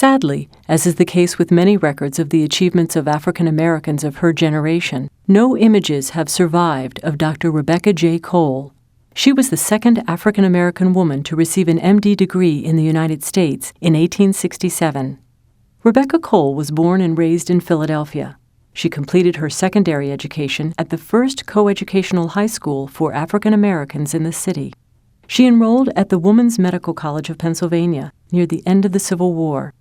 Sadly, as is the case with many records of the achievements of African Americans of her generation, no images have survived of Dr. Rebecca J. Cole. She was the second African American woman to receive an MD degree in the United States in 1867. Rebecca Cole was born and raised in Philadelphia. She completed her secondary education at the first coeducational high school for African Americans in the city. She enrolled at the Woman's Medical College of Pennsylvania near the end of the Civil War.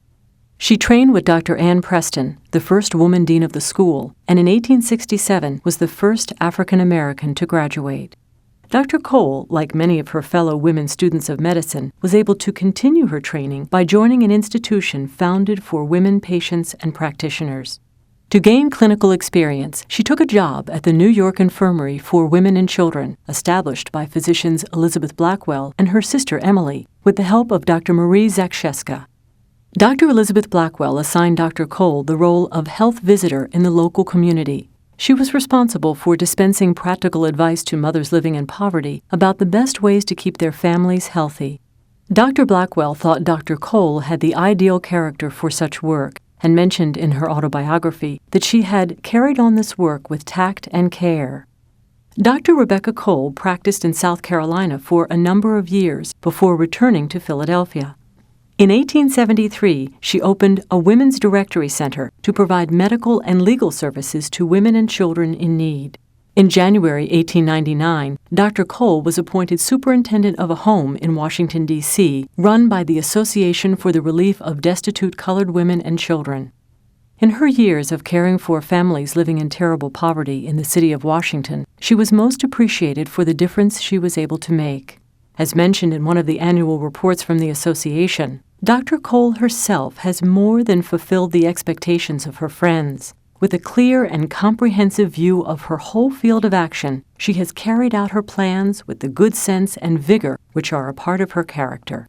She trained with Dr. Ann Preston, the first woman dean of the school, and in 1867 was the first African American to graduate. Dr. Cole, like many of her fellow women students of medicine, was able to continue her training by joining an institution founded for women patients and practitioners. To gain clinical experience, she took a job at the New York Infirmary for Women and Children, established by physicians Elizabeth Blackwell and her sister Emily, with the help of Dr. Marie Zakrzewska. Dr. Elizabeth Blackwell assigned Dr. Cole the role of health visitor in the local community. She was responsible for dispensing practical advice to mothers living in poverty about the best ways to keep their families healthy. Dr. Blackwell thought Dr. Cole had the ideal character for such work and mentioned in her autobiography that she had carried on this work with tact and care. Dr. Rebecca Cole practiced in South Carolina for a number of years before returning to Philadelphia. In 1873, she opened a Women's Directory Center to provide medical and legal services to women and children in need. In January 1899, Dr. Cole was appointed superintendent of a home in Washington, D.C., run by the Association for the Relief of Destitute Colored Women and Children. In her years of caring for families living in terrible poverty in the city of Washington, she was most appreciated for the difference she was able to make. As mentioned in one of the annual reports from the association, Dr. Cole herself has more than fulfilled the expectations of her friends. With a clear and comprehensive view of her whole field of action, she has carried out her plans with the good sense and vigor which are a part of her character.